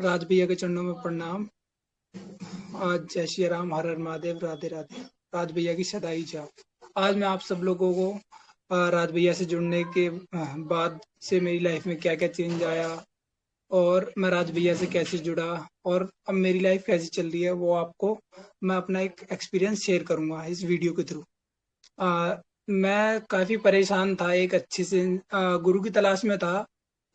राज भैया के चरणों में प्रणाम। आज जय श्री राम, हर हर महादेव, राधे राधे। राज भैया की सदाई जाप। आज मैं आप सब लोगों को राज भैया से जुड़ने के बाद से मेरी लाइफ में क्या क्या चेंज आया और मैं राज भैया से कैसे जुड़ा और अब मेरी लाइफ कैसी चल रही है, वो आपको मैं अपना एक एक्सपीरियंस शेयर करूंगा इस वीडियो के थ्रू। मैं काफ़ी परेशान था, एक अच्छे से गुरु की तलाश में था,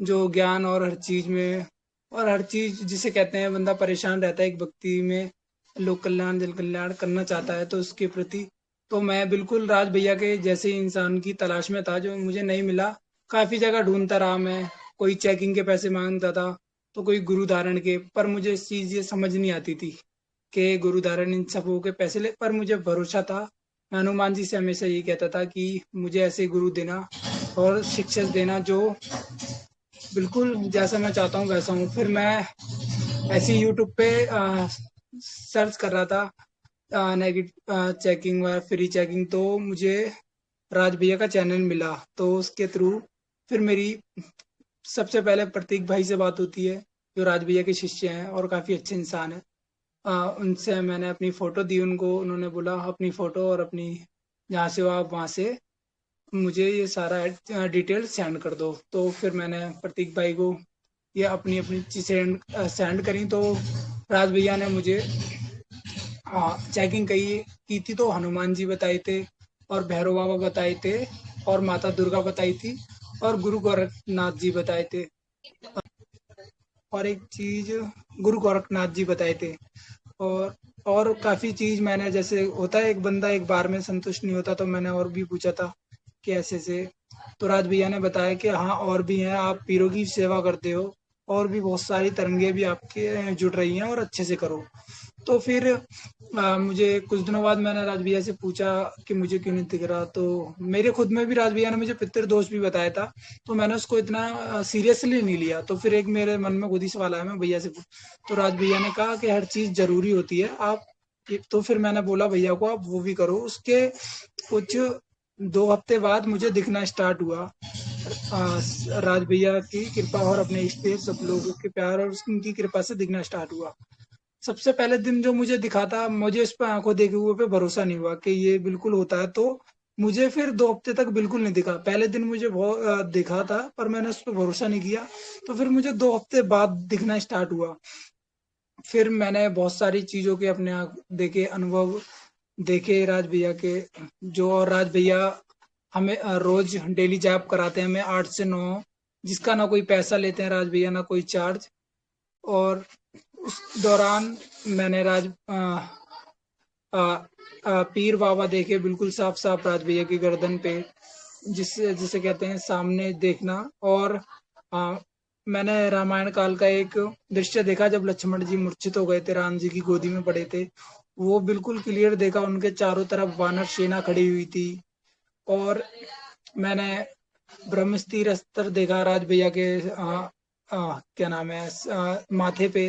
जो ज्ञान और हर चीज़ में और हर चीज़ जिसे कहते हैं बंदा परेशान रहता है एक व्यक्ति में, लोक कल्याण जन कल्याण करना चाहता है तो उसके प्रति। तो मैं बिल्कुल राज भैया के जैसे इंसान की तलाश में था जो मुझे नहीं मिला। काफ़ी जगह ढूंढता रहा मैं, कोई चेकिंग के पैसे मांगता था तो कोई गुरु धारण के, पर मुझे इस चीज़ ये समझ नहीं आती थी कि गुरु धारण इन सबों के पैसे ले। पर मुझे भरोसा था, मैं हनुमान जी से हमेशा यही कहता था कि मुझे ऐसे गुरु देना और शिक्षक देना जो बिल्कुल जैसा मैं चाहता हूँ वैसा हूँ। फिर मैं ऐसे यूट्यूब पे सर्च कर रहा था नेगेटिव चेकिंग व फ्री चेकिंग, तो मुझे राज भैया का चैनल मिला। तो उसके थ्रू फिर मेरी सबसे पहले प्रतीक भाई से बात होती है, जो राज भैया के शिष्य हैं और काफ़ी अच्छे इंसान हैं। उनसे मैंने अपनी फ़ोटो दी उनको, उन्होंने बोला अपनी फ़ोटो और अपनी जहाँ से हो आप वहाँ से मुझे ये सारा डिटेल सेंड कर दो। तो फिर मैंने प्रतीक भाई को ये अपनी अपनी चीज़ सेंड करी। तो राज भैया ने मुझे चेकिंग की थी, तो हनुमान जी बताए थे और भैरव बाबा बताए थे और माता दुर्गा बताई थी और गुरु गोरखनाथ जी बताए थे और एक चीज़ गुरु गोरखनाथ जी बताए थे। और और काफ़ी चीज़ मैंने, जैसे होता है एक बंदा एक बार में संतुष्ट नहीं होता, तो मैंने और भी पूछा था कि ऐसे से। तो राज भैया ने बताया कि हाँ और भी हैं, आप पीरों की सेवा करते हो और भी बहुत सारी तरंगे भी आपके जुड़ रही हैं और अच्छे से करो। तो फिर मुझे कुछ दिनों बाद मैंने राज भैया से पूछा कि मुझे क्यों नहीं दिख रहा, तो मेरे खुद में भी राज भैया ने मुझे पितृदोष भी बताया था। तो मैंने उसको इतना सीरियसली नहीं लिया। तो फिर एक मेरे मन में खुद ही सवाल आया, मैं भैया से तो राज भैया ने कहा कि हर चीज़ ज़रूरी होती है, आप तो फिर मैंने बोला भैया को आप वो भी करो। उसके कुछ 2 हफ्ते बाद मुझे दिखना स्टार्ट हुआ। राज भैया की कृपा और अपने इष्ट सब लोगों के प्यार और उनकी कृपा से दिखना स्टार्ट हुआ। सबसे पहले दिन जो मुझे दिखा था, मुझे इस पर आंखों देखे हुए पे भरोसा नहीं हुआ कि ये बिल्कुल होता है। तो मुझे फिर 2 हफ्ते तक बिल्कुल नहीं दिखा। पहले दिन मुझे बहुत दिखा था पर मैंने उस पर भरोसा नहीं किया। तो फिर मुझे 2 हफ्ते बाद दिखना स्टार्ट हुआ। फिर मैंने बहुत सारी चीज़ों के अपने आँख देखे, अनुभव देखे राज भैया के। जो और राज भैया हमें रोज डेली जॉब कराते हैं हमें 8 से 9, जिसका ना कोई पैसा लेते हैं राज भैया ना कोई चार्ज। और उस दौरान मैंने पीर बाबा देखे बिल्कुल साफ साफ राज भैया की गर्दन पे, जिसे जिसे कहते हैं सामने देखना। और आ, मैंने रामायण काल का एक दृश्य देखा जब लक्ष्मण जी मूर्छित हो गए थे, राम जी की गोदी में पड़े थे। वो बिल्कुल क्लियर देखा, उनके चारों तरफ वानर सेना खड़ी हुई थी। और मैंने ब्रह्मस्त्र अस्त्र देखा राज भैया के क्या नाम है माथे पे।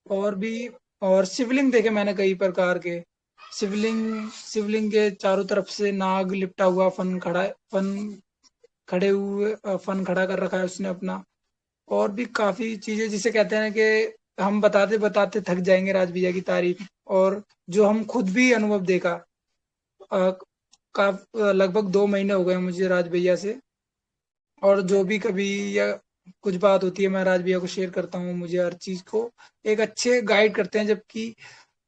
और भी और शिवलिंग देखे मैंने कई प्रकार के। शिवलिंग के चारों तरफ से नाग लिपटा हुआ, फन खड़े हुए, फन खड़ा कर रखा है उसने अपना। और भी काफी चीजें जिसे कहते हैं कि हम बताते बताते थक जाएंगे राज भैया की तारीफ। और जो हम खुद भी अनुभव देखा, अ, लगभग 2 महीने हो गए मुझे राज भैया से। और जो भी कभी या कुछ बात होती है मैं राज भैया को शेयर करता हूँ, मुझे हर चीज को एक अच्छे गाइड करते हैं। जबकि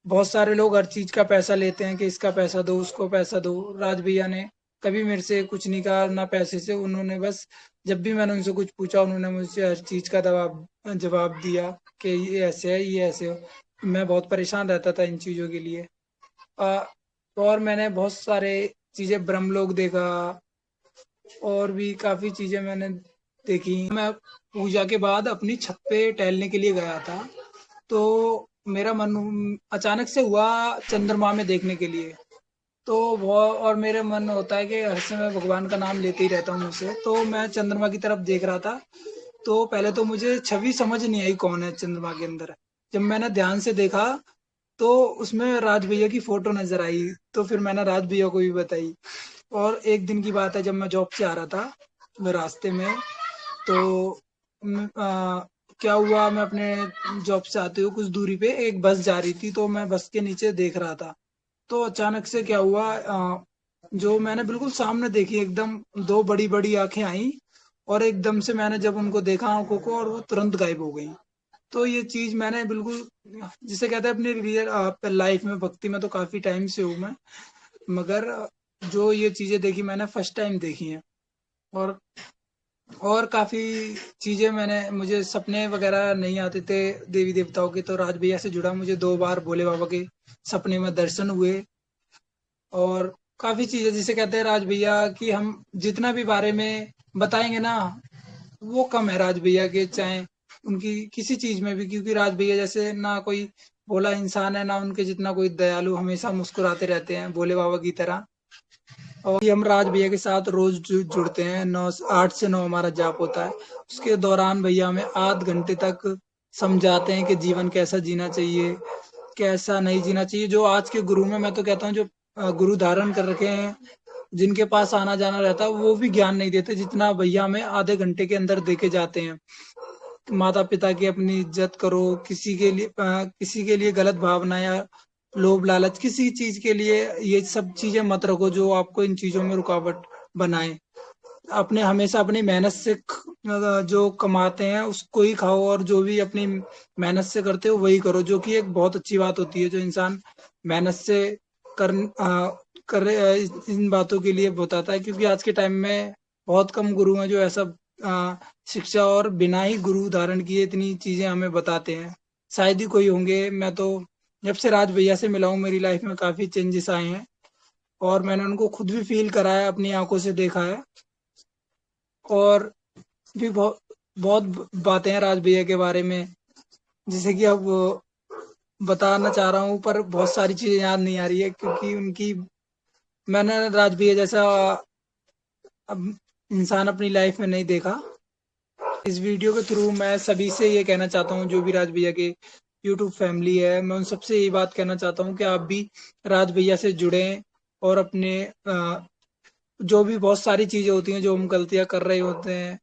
बहुत सारे लोग हर चीज का पैसा लेते हैं कि इसका पैसा दो उसको पैसा दो। राज भैया ने कभी मेरे से कुछ नहीं कहा, ना पैसे से। उन्होंने बस जब भी मैंने उनसे कुछ पूछा उन्होंने मुझसे हर चीज का जवाब दिया कि ये ऐसे है ये ऐसे हो। मैं बहुत परेशान रहता था इन चीजों के लिए। अ, और मैंने बहुत सारे चीजें ब्रह्मलोक देखा और भी काफी चीजें मैंने देखी। मैं पूजा के बाद अपनी छत पे टहलने के लिए गया था, तो मेरा मन अचानक से हुआ चंद्रमा में देखने के लिए। तो वो और मेरे मन में होता है कि हर समय भगवान का नाम लेते ही रहता हूँ मुझसे। तो मैं चंद्रमा की तरफ देख रहा था। तो पहले तो मुझे छवि समझ नहीं आई कौन है चंद्रमा के अंदर। जब मैंने ध्यान से देखा तो उसमें राज भैया की फोटो नजर आई। तो फिर मैंने राज भैया को भी बताई। और एक दिन की बात है, जब मैं जॉब से आ रहा था, मैं रास्ते में, तो क्या हुआ, मैं अपने जॉब से आते हुए कुछ दूरी पे एक बस जा रही थी, तो मैं बस के नीचे देख रहा था। तो अचानक से क्या हुआ, जो मैंने बिल्कुल सामने देखी, एकदम दो बड़ी बड़ी आंखें आई, और एकदम से मैंने जब उनको देखा आंखों को, और वो तुरंत गायब हो गई। तो ये चीज मैंने बिल्कुल, जिसे कहते हैं अपनी रियल लाइफ में, भक्ति में तो काफी टाइम से हूँ मैं, मगर जो ये चीजें देखी मैंने फर्स्ट टाइम देखी हैं। और और काफी चीजें मैंने, मुझे सपने वगैरह नहीं आते थे देवी देवताओं के, तो राज भैया से जुड़ा, मुझे 2 बार भोले बाबा के सपने में दर्शन हुए। और काफी चीजें, जिसे कहते हैं राज भैया की, हम जितना भी बारे में बताएंगे ना, वो कम है राज भैया के, चाहे उनकी किसी चीज में भी, क्योंकि राज भैया जैसे ना कोई भोला इंसान है, ना उनके जितना कोई दयालु, हमेशा मुस्कुराते रहते हैं भोले बाबा की तरह। और ये हम राज भैया के साथ रोज जुड़ते हैं, 8 से 9 हमारा जाप होता है। उसके दौरान भैया हमें आध घंटे तक समझाते हैं कि जीवन कैसा जीना चाहिए, कैसा नहीं जीना चाहिए। जो आज के गुरु में, मैं तो कहता हूँ, जो गुरु धारण कर रखे हैं, जिनके पास आना जाना रहता है, वो भी ज्ञान नहीं देते जितना भैया हमें आधे घंटे के अंदर देके जाते हैं। माता पिता की अपनी इज्जत करो, किसी के लिए गलत भावना या लोभ लालच, किसी चीज के लिए ये सब चीजें मत रखो जो आपको इन चीजों में रुकावट बनाए। अपने हमेशा अपनी मेहनत से जो कमाते हैं उसको ही खाओ, और जो भी अपनी मेहनत से करते हो वही करो, जो कि एक बहुत अच्छी बात होती है। जो इंसान मेहनत से कर करे, इन बातों के लिए बताता है, क्योंकि आज के टाइम में बहुत कम गुरु हैं जो ऐसा शिक्षा और बिना ही गुरु धारण किए इतनी चीजें हमें बताते हैं। शायद ही कोई होंगे। मैं तो जब से राज भैया से मिला हूँ, मेरी लाइफ में काफी चेंजेस आए हैं, और मैंने उनको खुद भी फील करा है, अपनी आंखों से देखा है। और भी बहुत बहुत बातें हैं राज भैया के बारे में, जैसे कि अब बताना चाह रहा हूँ, पर बहुत सारी चीजें याद नहीं आ रही है, क्योंकि उनकी, मैंने राज भैया जैसा अब इंसान अपनी लाइफ में नहीं देखा। इस वीडियो के थ्रू मैं सभी से ये कहना चाहता हूँ, जो भी राज भैया के यूट्यूब फैमिली है, मैं उन सबसे यही बात कहना चाहता हूँ कि आप भी राज भैया से जुड़ें, और अपने जो भी बहुत सारी चीजें होती हैं जो हम गलतियां कर रहे होते हैं,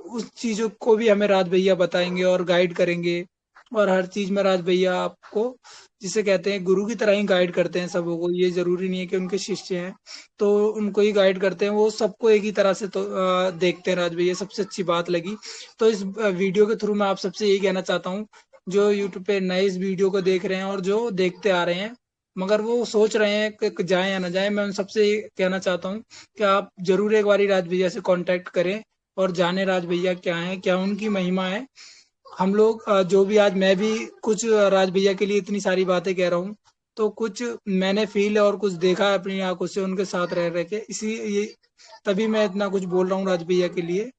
उस चीजों को भी हमें राज भैया बताएंगे और गाइड करेंगे। और हर चीज में राज भैया आपको, जिसे कहते हैं गुरु की तरह ही गाइड करते हैं सबों को। ये जरूरी नहीं है कि उनके शिष्य हैं तो उनको ही गाइड करते हैं, वो सबको एक ही तरह से तो देखते हैं राज भैया। सबसे अच्छी बात लगी। तो इस वीडियो के थ्रू मैं आप सबसे यही कहना चाहता हूँ, जो यूट्यूब पे नए इस वीडियो को देख रहे हैं और जो देखते आ रहे हैं, मगर वो सोच रहे हैं कि जाए या ना जाए, मैं उन सबसे ये कहना चाहता हूँ कि आप जरूर एक बारी राज भैया से कांटेक्ट करें, और जाने राज भैया क्या है, क्या उनकी महिमा है। हम लोग जो भी, आज मैं भी कुछ राज भैया के लिए इतनी सारी बातें कह रहा हूँ, तो कुछ मैंने फील और कुछ देखा है अपनी आंखों से उनके साथ रह रह के, इसी ये तभी मैं इतना कुछ बोल रहा हूँ राज भैया के लिए।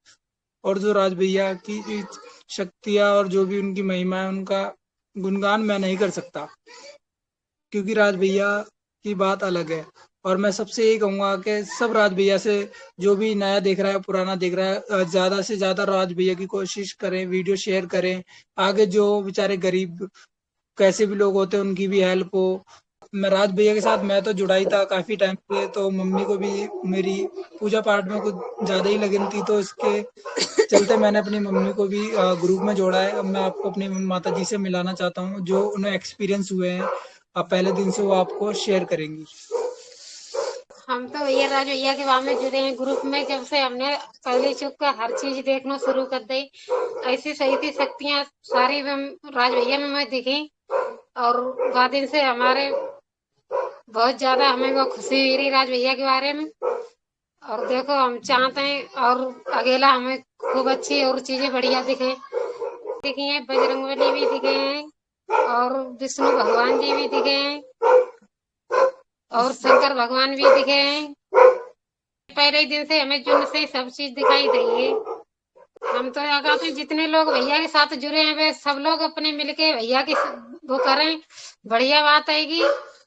और जो राज भैया की शक्तियाँ और जो भी उनकी महिमा है, उनका गुणगान मैं नहीं कर सकता, क्योंकि राज भैया की बात अलग है। और मैं सबसे यही कहूंगा कि सब राज भैया से, जो भी नया देख रहा है पुराना देख रहा है, ज्यादा से ज्यादा राज भैया की कोशिश करें, वीडियो शेयर करें। आगे जो बेचारे गरीब कैसे भी लोग होते हैं उनकी भी हेल्प हो। मैं राज भैया के साथ मैं तो जुड़ा ही था काफी टाइम से, तो मम्मी को भी मेरी पूजा पाठ में कुछ ज्यादा ही लगन थी, तो इसके चलते मैंने अपनी मम्मी को भी ग्रुप में जोड़ा है। अब मैं आपको अपनी माता जी से मिलाना चाहता हूँ, जो उन्हें एक्सपीरियंस हुए हैं, अब पहले दिन से वो आपको शेयर करेंगी। हम तो भैया राज भैया के बाद में जुड़े हैं ग्रुप में, जब से हमने पहले चुप का हर चीज देखना शुरू कर दी। ऐसी सही थी शक्तियां सारी राज भैया में मैं दिखी। और बाद दिन से हमारे बहुत ज्यादा हमें वो खुशी हुई रही राज भैया के बारे में। और देखो हम चाहते हैं और अकेला हमें खूब अच्छी और चीजें बढ़िया दिखे, दिखी हैं। बजरंगबली भी दिखे हैं और विष्णु भगवान जी भी दिखे हैं और शंकर भगवान भी दिखे हैं। पहले ही दिन से हमें जुन से सब चीज दिखाई दी है। हम तो यहाँ कहते हैं जितने लोग भैया के साथ जुड़े हैं वे सब लोग अपने मिलके भैया की वो करें, बढ़िया बात आएगी।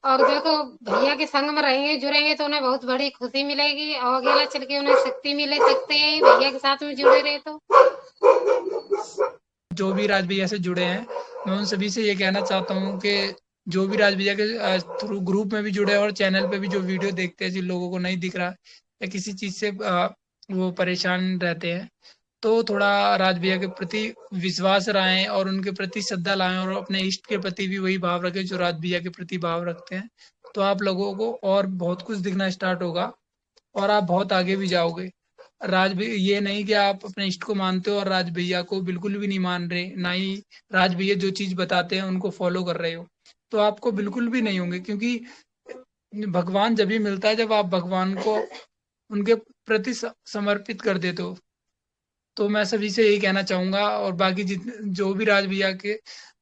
और देखो भैया के संग में रहेंगे जुड़ेंगे तो उन्हें बहुत बड़ी खुशी मिलेगी, और अकेला चल के उन्हें शक्ति मिले सकती है भैया के साथ में जुड़े रहे तो। जो भी राज भैया से जुड़े हैं, मैं उन सभी से ये कहना चाहता हूँ कि जो भी राज भैया के थ्रू ग्रुप में भी जुड़े हैं, और चैनल पे भी जो वीडियो देखते हैं, जिन लोगों को नहीं दिख रहा या किसी चीज से वो परेशान रहते हैं, तो थोड़ा राज भैया के प्रति विश्वास लाएं और उनके प्रति श्रद्धा लाएं और अपने इष्ट के प्रति भी वही भाव रखें जो राज भैया के प्रति भाव रखते हैं। तो आप लोगों को और बहुत कुछ दिखना स्टार्ट होगा और आप बहुत आगे भी जाओगे। राज भैया ये नहीं कि आप अपने इष्ट को मानते हो और राज भैया को बिल्कुल भी नहीं मान रहे, ना ही राज भैया जो चीज बताते हैं उनको फॉलो कर रहे हो, तो आपको बिल्कुल भी नहीं होंगे। क्योंकि भगवान जब भी मिलता है जब आप भगवान को उनके प्रति समर्पित कर देते हो। तो मैं सभी से यही कहना चाहूंगा और बाकी जितने जो भी राज भैया के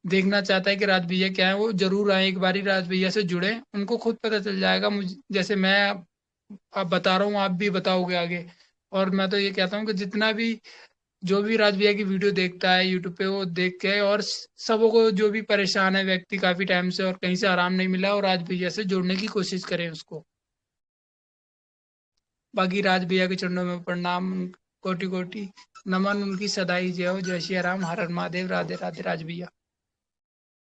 देखना चाहता है कि राज भैया क्या है, वो जरूर आए, एक बारी राज भैया से जुड़े, उनको खुद पता चल जाएगा। मुझे जैसे मैं आप बता रहा हूँ आप भी बताओगे आगे। और मैं तो ये कहता हूँ कि जितना भी जो भी राज भैया की वीडियो देखता है यूट्यूब पे, वो देख के और सबों को जो भी परेशान है व्यक्ति काफी टाइम से और कहीं से आराम नहीं मिला, और राज भैया से जुड़ने की कोशिश करें उसको। बाकी राज भैया के चरणों में प्रणाम, कोटि कोटि नमन, उनकी सदाई जय हो। जय श्री राम, हर हर महादेव, राधे राधे राज भैया।